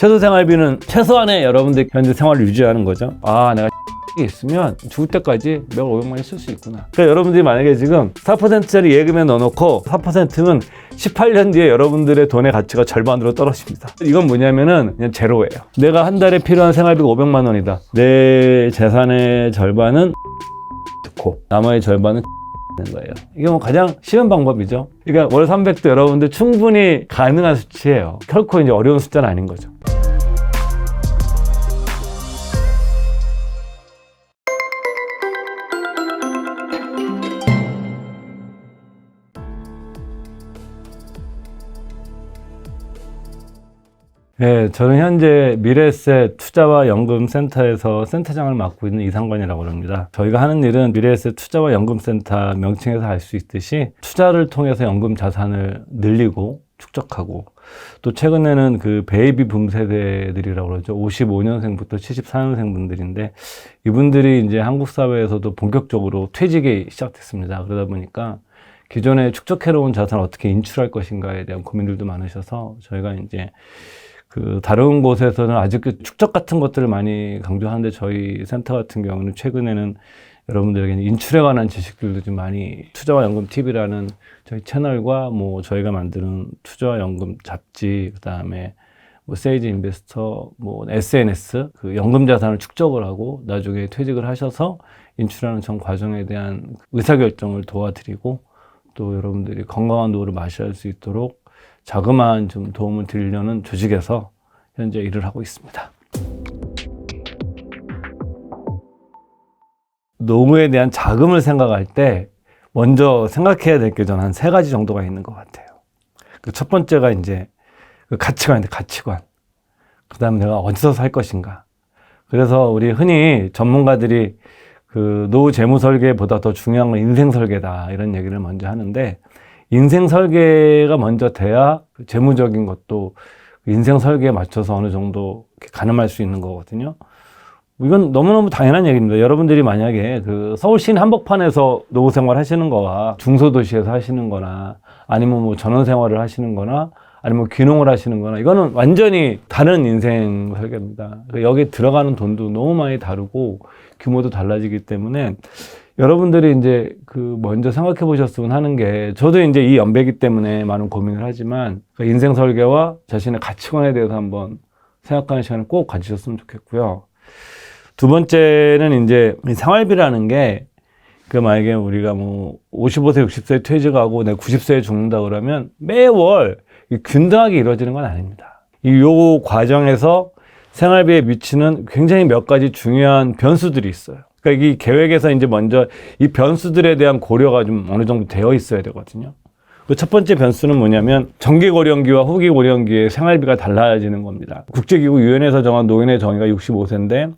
최소 생활비는 최소한의 여러분들 현재 생활을 유지하는 거죠. 아, 내가 있으면 죽을 때까지 매월 500만 원 쓸 수 있구나. 그러니까 여러분들이 만약에 지금 4%짜리 예금에 넣어놓고 4%는 18년 뒤에 여러분들의 돈의 가치가 절반으로 떨어집니다. 이건 뭐냐면은 그냥 제로예요. 내가 한 달에 필요한 생활비가 500만 원이다. 내 재산의 절반은 듣고 나머지 절반은 는 거예요. 이게 뭐 가장 쉬운 방법이죠. 그러니까 월 300도 여러분들 충분히 가능한 수치예요. 결코 이제 어려운 숫자는 아닌 거죠. 네, 저는 현재 미래에셋 투자와 연금센터에서 센터장을 맡고 있는 이상관이라고 합니다. 저희가 하는 일은 미래에셋 투자와 연금센터 명칭에서 알 수 있듯이 투자를 통해서 연금 자산을 늘리고 축적하고 또 최근에는 그 베이비 붐 세대들이라고 그러죠. 55년생부터 74년생 분들인데 이분들이 이제 한국 사회에서도 본격적으로 퇴직이 시작됐습니다. 그러다 보니까 기존에 축적해놓은 자산을 어떻게 인출할 것인가에 대한 고민들도 많으셔서 저희가 이제 그 다른 곳에서는 아직 그 축적 같은 것들을 많이 강조하는데 저희 센터 같은 경우는 최근에는 여러분들에게 인출에 관한 지식들도 좀 많이 투자와 연금 TV라는 저희 채널과 뭐 저희가 만드는 투자와 연금 잡지, 그다음에 뭐 세이지 인베스터, 뭐 SNS 그 연금 자산을 축적을 하고 나중에 퇴직을 하셔서 인출하는 전 과정에 대한 의사결정을 도와드리고 또 여러분들이 건강한 노후를 맞이할 수 있도록 자그마한 좀 도움을 드리려는 조직에서 현재 일을 하고 있습니다. 노후에 대한 자금을 생각할 때 먼저 생각해야 될 게 저는 한 3가지 정도가 있는 것 같아요. 그 첫 번째가 이제 그 가치관인데 가치관. 그 다음에 내가 어디서 살 것인가. 그래서 우리 흔히 전문가들이 그 노후 재무 설계보다 더 중요한 건 인생 설계다 이런 얘기를 먼저 하는데 인생 설계가 먼저 돼야 재무적인 것도 인생 설계에 맞춰서 어느 정도 가늠할 수 있는 거거든요. 이건 너무너무 당연한 얘기입니다. 여러분들이 만약에 그 서울 시내 한복판에서 노후 생활 하시는 거와 중소도시에서 하시는 거나 아니면 뭐 전원 생활을 하시는 거나 아니면 귀농을 하시는 거나 이거는 완전히 다른 인생 설계입니다. 여기 들어가는 돈도 너무 많이 다르고 규모도 달라지기 때문에 여러분들이 이제 그 먼저 생각해 보셨으면 하는 게 저도 이제 이 연배이기 때문에 많은 고민을 하지만 그 인생 설계와 자신의 가치관에 대해서 한번 생각하는 시간을 꼭 가지셨으면 좋겠고요. 두 번째는 이제 생활비라는 게 그 만약에 우리가 뭐 55세, 60세에 퇴직하고 내가 90세에 죽는다 그러면 매월 균등하게 이루어지는 건 아닙니다. 요 과정에서 생활비에 미치는 굉장히 몇 가지 중요한 변수들이 있어요. 그러니까 이 계획에서 이제 먼저 이 변수들에 대한 고려가 좀 어느 정도 되어 있어야 되거든요. 그 첫 번째 변수는 뭐냐면 정기 고령기와 후기 고령기의 생활비가 달라지는 겁니다. 국제기구 유엔에서 정한 노인의 정의가 65세인데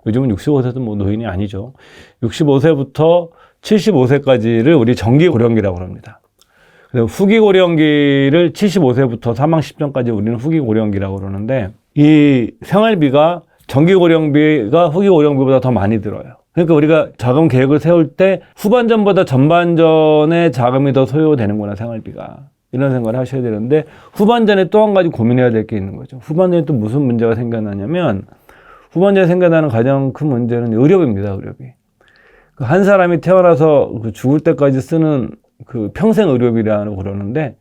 요즘은 65세도 뭐 노인이 아니죠. 65세부터 75세까지를 우리 정기 고령기라고 합니다. 그래서 후기 고령기를 75세부터 사망 시점까지 우리는 후기 고령기라고 그러는데 이 생활비가 정기 고령비가 후기 고령비보다 더 많이 들어요. 그러니까 우리가 자금 계획을 세울 때 후반전보다 전반전에 자금이 더 소요되는구나, 생활비가. 이런 생각을 하셔야 되는데 후반전에 또 한 가지 고민해야 될 게 있는 거죠. 후반전에 또 무슨 문제가 생겨나냐면 후반전에 생겨나는 가장 큰 문제는 의료비입니다, 의료비. 한 사람이 태어나서 죽을 때까지 쓰는 그 평생 의료비라고 그러는데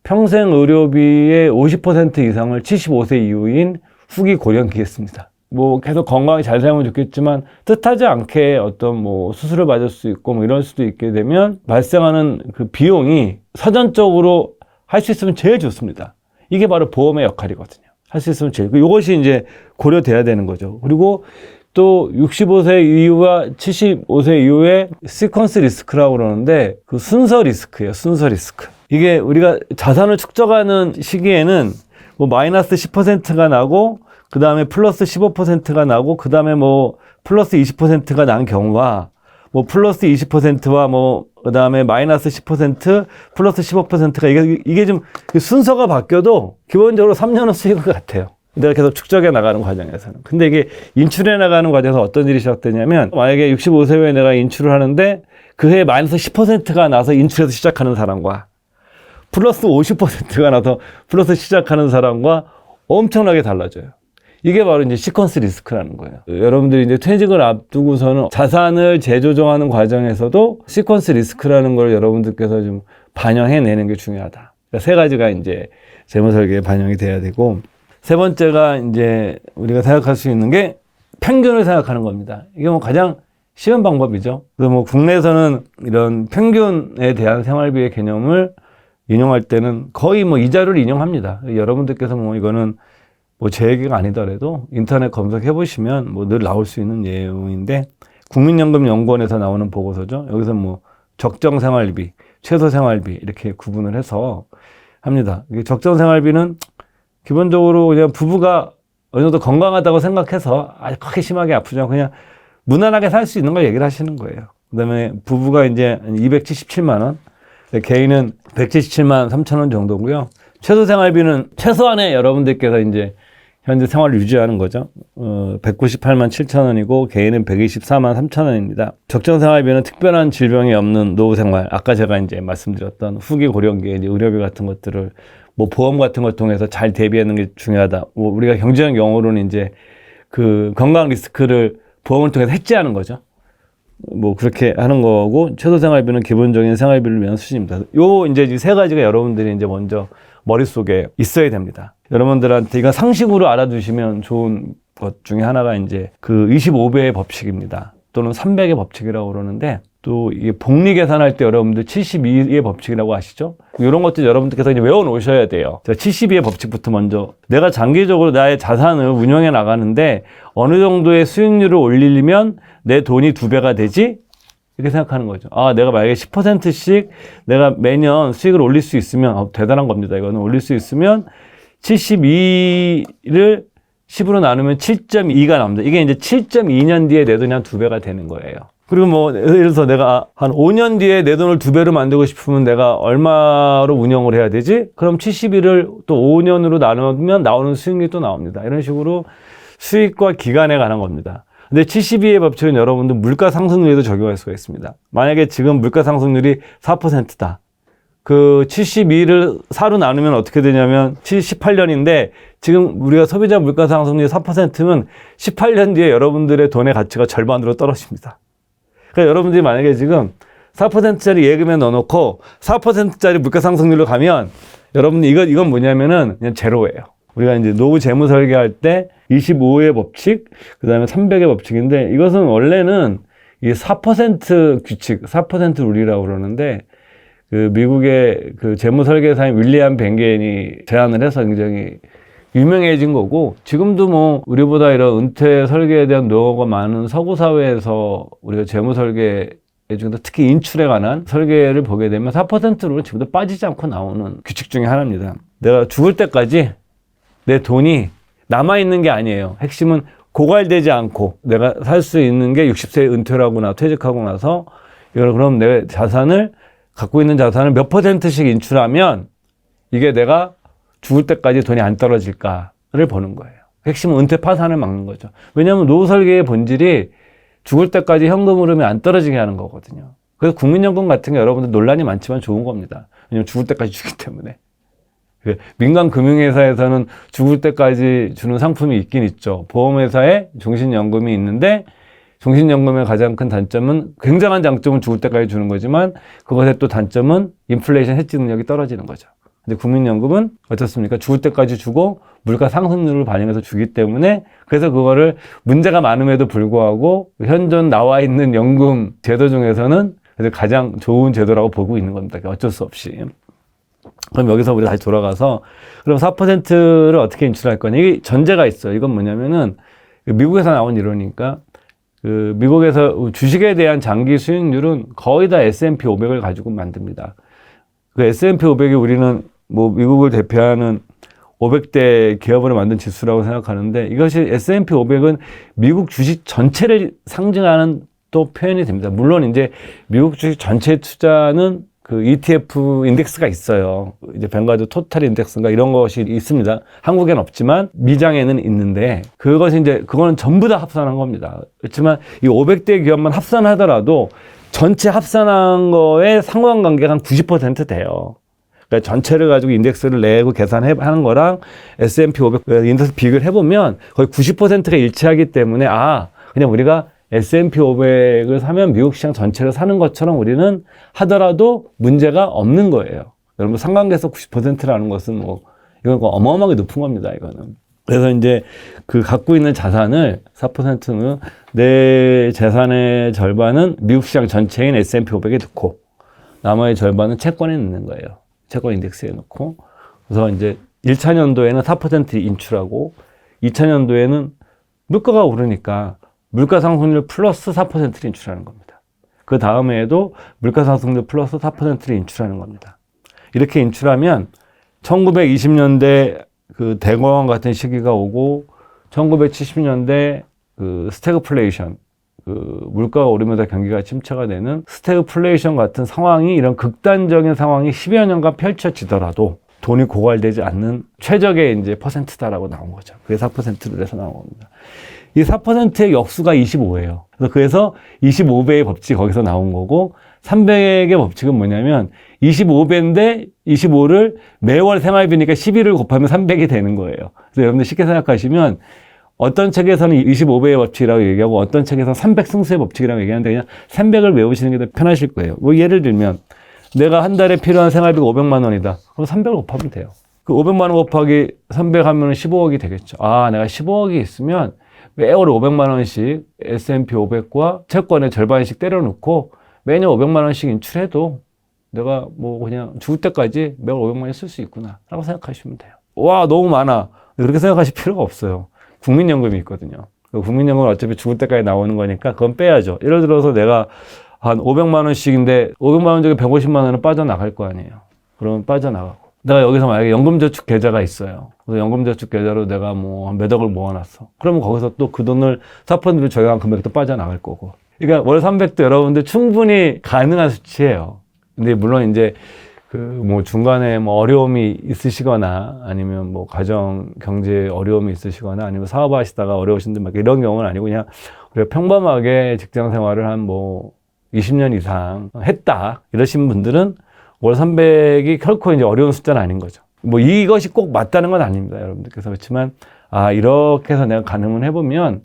평생 의료비의 50% 이상을 75세 이후인 후기 고령기에 씁니다. 뭐 계속 건강하게 잘 살면 좋겠지만 뜻하지 않게 어떤 뭐 수술을 받을 수 있고 뭐 이럴 수도 있게 되면 발생하는 그 비용이 선전적으로 할 수 있으면 제일 좋습니다. 이게 바로 보험의 역할이거든요. 할 수 있으면 제일. 이것이 이제 고려돼야 되는 거죠. 그리고 또 65세 이후와 75세 이후에 시퀀스 리스크라고 그러는데 그 순서 리스크예요. 순서 리스크. 이게 우리가 자산을 축적하는 시기에는 뭐 마이너스 10%가 나고 그 다음에 플러스 15%가 나고 그 다음에 뭐 플러스 20%가 난 경우와 뭐 플러스 20%와 뭐 그 다음에 마이너스 10% 플러스 15%가 이게 좀 순서가 바뀌어도 기본적으로 3년은 수익을 같아요. 내가 계속 축적해 나가는 과정에서는. 근데 이게 인출해 나가는 과정에서 어떤 일이 시작되냐면 만약에 65세 후에 내가 인출을 하는데 그 해에 마이너스 10%가 나서 인출해서 시작하는 사람과 플러스 50%가 나서 플러스 시작하는 사람과 엄청나게 달라져요. 이게 바로 이제 시퀀스 리스크라는 거예요. 여러분들이 이제 퇴직을 앞두고서는 자산을 재조정하는 과정에서도 시퀀스 리스크라는 걸 여러분들께서 좀 반영해내는 게 중요하다. 그러니까 세 가지가 이제 재무설계에 반영이 돼야 되고, 세 번째가 이제 우리가 생각할 수 있는 게 평균을 생각하는 겁니다. 이게 뭐 가장 쉬운 방법이죠. 그래서 뭐 국내에서는 이런 평균에 대한 생활비의 개념을 인용할 때는 거의 뭐 이 자료를 인용합니다. 여러분들께서 뭐 이거는 뭐 제 얘기가 아니더라도 인터넷 검색해 보시면 뭐 늘 나올 수 있는 내용인데, 국민연금연구원에서 나오는 보고서죠. 여기서 뭐 적정 생활비, 최소 생활비 이렇게 구분을 해서 합니다. 적정 생활비는 기본적으로 그냥 부부가 어느 정도 건강하다고 생각해서 아주 크게 심하게 아프지 않고 그냥 무난하게 살 수 있는 걸 얘기를 하시는 거예요. 그 다음에 부부가 이제 277만 원, 개인은 177만 3천 원 정도고요. 최소 생활비는 최소한의 여러분들께서 이제 현재 생활을 유지하는 거죠. 198만 7천 원이고 개인은 124만 3천 원입니다. 적정 생활비는 특별한 질병이 없는 노후 생활. 아까 제가 이제 말씀드렸던 후기 고령기에 이제 의료비 같은 것들을 뭐 보험 같은 걸 통해서 잘 대비하는 게 중요하다. 뭐 우리가 경제적 용어로는 이제 그 건강 리스크를 보험을 통해서 해지하는 거죠. 뭐 그렇게 하는 거고, 최소 생활비는 기본적인 생활비를 위한 수준입니다. 요 이제 이 세 가지가 여러분들이 이제 먼저 머릿속에 있어야 됩니다. 여러분들한테 이건 상식으로 알아두시면 좋은 것 중에 하나가 이제 그 25배의 법칙입니다. 또는 300의 법칙이라고 그러는데, 또 이게 복리 계산할 때 여러분들 72의 법칙이라고 아시죠? 이런 것들 여러분들께서 이제 외워 놓으셔야 돼요. 자, 72의 법칙부터 먼저. 내가 장기적으로 나의 자산을 운영해 나가는데 어느 정도의 수익률을 올리려면 내 돈이 2배가 되지? 이렇게 생각하는 거죠. 아, 내가 만약에 10%씩 내가 매년 수익을 올릴 수 있으면, 대단한 겁니다. 이거는 올릴 수 있으면 72를 10으로 나누면 7.2가 나옵니다. 이게 이제 7.2년 뒤에 내 돈이 한 2배가 되는 거예요. 그리고 뭐 예를 들어서 내가 한 5년 뒤에 내 돈을 2배로 만들고 싶으면 내가 얼마로 운영을 해야 되지? 그럼 72를 또 5년으로 나누면 나오는 수익률이 또 나옵니다. 이런 식으로 수익과 기간에 관한 겁니다. 근데 72의 법칙은 여러분들 물가 상승률에도 적용할 수가 있습니다. 만약에 지금 물가 상승률이 4%다. 그 72를 4로 나누면 어떻게 되냐면 18년인데 지금 우리가 소비자 물가 상승률이 4%면 18년 뒤에 여러분들의 돈의 가치가 절반으로 떨어집니다. 그러니까 여러분들이 만약에 지금 4%짜리 예금에 넣어놓고 4%짜리 물가 상승률로 가면 여러분들 이건 뭐냐면은 그냥 제로예요. 우리가 이제 노후 재무 설계할 때 25의 법칙, 그 다음에 300의 법칙인데, 이것은 원래는 이 4% 규칙, 4% 룰이라고 그러는데, 그 미국의 그 재무 설계사인 윌리엄 뱅게인이 제안을 해서 굉장히 유명해진 거고, 지금도 뭐 우리보다 이런 은퇴 설계에 대한 노하우가 많은 서구 사회에서 우리가 재무 설계 중에서 특히 인출에 관한 설계를 보게 되면 4%로 지금도 빠지지 않고 나오는 규칙 중에 하나입니다. 내가 죽을 때까지 내 돈이 남아있는 게 아니에요. 핵심은 고갈되지 않고 내가 살 수 있는 게 60세 은퇴를 하거나 퇴직하고 나서, 이걸 그럼 내 자산을, 갖고 있는 자산을 몇 %씩 인출하면 이게 내가 죽을 때까지 돈이 안 떨어질까를 보는 거예요. 핵심은 은퇴 파산을 막는 거죠. 왜냐하면 노후 설계의 본질이 죽을 때까지 현금 흐름이 안 떨어지게 하는 거거든요. 그래서 국민연금 같은 게 여러분들 논란이 많지만 좋은 겁니다. 왜냐하면 죽을 때까지 주기 때문에. 민간 금융회사에서는 죽을 때까지 주는 상품이 있긴 있죠. 보험회사에 종신연금이 있는데, 종신연금의 가장 큰 단점은, 굉장한 장점은 죽을 때까지 주는 거지만 그것의 또 단점은 인플레이션 해지 능력이 떨어지는 거죠. 근데 국민연금은 어떻습니까? 죽을 때까지 주고 물가 상승률을 반영해서 주기 때문에, 그래서 그거를 문제가 많음에도 불구하고 현존 나와 있는 연금 제도 중에서는 가장 좋은 제도라고 보고 있는 겁니다. 어쩔 수 없이. 그럼 여기서 우리 다시 돌아가서, 그럼 4%를 어떻게 인출할 거냐? 이게 전제가 있어요. 이건 뭐냐면은, 미국에서 나온 이론이니까, 그 미국에서 주식에 대한 장기 수익률은 거의 다 S&P 500을 가지고 만듭니다. 그 S&P 500이 우리는 뭐 미국을 대표하는 500대 기업으로 만든 지수라고 생각하는데, 이것이 S&P 500은 미국 주식 전체를 상징하는 또 표현이 됩니다. 물론 이제 미국 주식 전체 투자는 그 ETF 인덱스가 있어요. 이제 뱅가드 토탈 인덱스인가 이런 것이 있습니다. 한국엔 없지만 미장에는 있는데, 그것이 이제 그거는 전부 다 합산한 겁니다. 그렇지만 이 500대 기업만 합산하더라도 전체 합산한 거에 상관관계가 한 90% 돼요. 그러니까 전체를 가지고 인덱스를 내고 계산하는 거랑 S&P 500 인덱스 비교를 해보면 거의 90%가 일치하기 때문에 그냥 우리가 S&P 500을 사면 미국 시장 전체를 사는 것처럼 우리는 하더라도 문제가 없는 거예요. 여러분 상관계에서 90%라는 것은 이건 어마어마하게 높은 겁니다. 이거는. 그래서 이제 그 갖고 있는 자산을 4%는 내 재산의 절반은 미국 시장 전체인 S&P 500에 넣고 나머지 절반은 채권에 넣는 거예요. 채권 인덱스에 넣고. 그래서 이제 1차 년도에는 4% 인출하고 2차 년도에는 물가가 오르니까 물가 상승률 플러스 4%를 인출하는 겁니다. 그 다음에도 물가 상승률 플러스 4%를 인출하는 겁니다. 이렇게 인출하면 1920년대 그 대공황 같은 시기가 오고 1970년대 그 스태그플레이션, 그 물가가 오르면서 경기가 침체가 되는 스태그플레이션 같은 상황이 이런 극단적인 상황이 10여 년간 펼쳐지더라도 돈이 고갈되지 않는 최적의 이제 퍼센트다라고 나온 거죠. 그게 4%로 해서 나온 겁니다. 이 4%의 역수가 25예요. 그래서 25배의 법칙이 거기서 나온 거고 300의 법칙은 뭐냐면 25배인데 25를 매월 생활비니까 11을 곱하면 300이 되는 거예요. 그래서 여러분들 쉽게 생각하시면 어떤 책에서는 25배의 법칙이라고 얘기하고 어떤 책에서는 300승수의 법칙이라고 얘기하는데 그냥 300을 외우시는 게 더 편하실 거예요. 예를 들면 내가 한 달에 필요한 생활비가 500만 원이다. 그럼 300을 곱하면 돼요. 그 500만 원 곱하기 300 하면 15억이 되겠죠. 내가 15억이 있으면 매월 500만 원씩 S&P 500과 채권의 절반씩 때려놓고 매년 500만 원씩 인출해도 내가 그냥 죽을 때까지 매월 500만 원 쓸 수 있구나 라고 생각하시면 돼요. 너무 많아. 그렇게 생각하실 필요가 없어요. 국민연금이 있거든요. 국민연금은 어차피 죽을 때까지 나오는 거니까 그건 빼야죠. 예를 들어서 내가 한 500만 원씩인데 500만 원 중에 150만 원은 빠져나갈 거 아니에요. 그러면 빠져나가고 내가 여기서 만약에 연금저축 계좌가 있어요. 그래서 연금저축 계좌로 내가 몇 억을 모아놨어. 그러면 거기서 또 그 돈을 4%로 적용한 금액도 빠져나갈 거고. 그러니까 월 300도 여러분들 충분히 가능한 수치예요. 근데 물론 이제 중간에 어려움이 있으시거나 아니면 가정 경제 어려움이 있으시거나 아니면 사업하시다가 어려우신 분 이런 경우는 아니고 그냥 우리가 평범하게 직장 생활을 한 20년 이상 했다 이러신 분들은 월 300이 결코 이제 어려운 숫자는 아닌 거죠. 이것이 꼭 맞다는 건 아닙니다, 여러분들께서. 그렇지만 이렇게 해서 내가 가늠을 해보면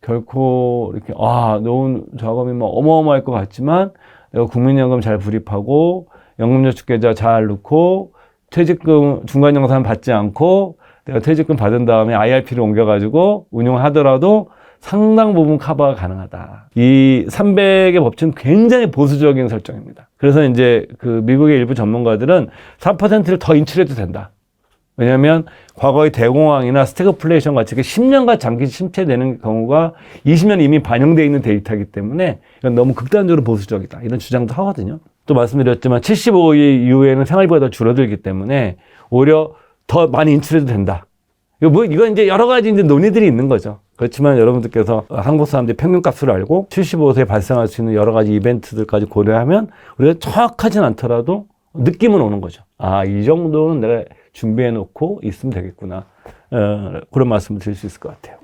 결코 이렇게 노후 자금이 어마어마할 것 같지만 내가 국민연금 잘 불입하고 연금저축계좌 잘 넣고 퇴직금 중간정산 받지 않고 내가 퇴직금 받은 다음에 IRP를 옮겨가지고 운용하더라도 상당 부분 커버가 가능하다. 이 300의 법칙은 굉장히 보수적인 설정입니다. 그래서 이제 미국의 일부 전문가들은 3%를 더 인출해도 된다. 왜냐하면 과거의 대공황이나 스태그플레이션 같이 10년간 장기 침체되는 경우가 20년 이미 반영되어 있는 데이터이기 때문에 이건 너무 극단적으로 보수적이다. 이런 주장도 하거든요. 또 말씀드렸지만 75세 이후에는 생활비가 더 줄어들기 때문에 오히려 더 많이 인출해도 된다. 이건 이제 여러 가지 이제 논의들이 있는 거죠. 그렇지만 여러분들께서 한국 사람들이 평균값을 알고 75세에 발생할 수 있는 여러 가지 이벤트들까지 고려하면 우리가 정확하진 않더라도 느낌은 오는 거죠. 이 정도는 내가 준비해 놓고 있으면 되겠구나. 그런 말씀을 드릴 수 있을 것 같아요.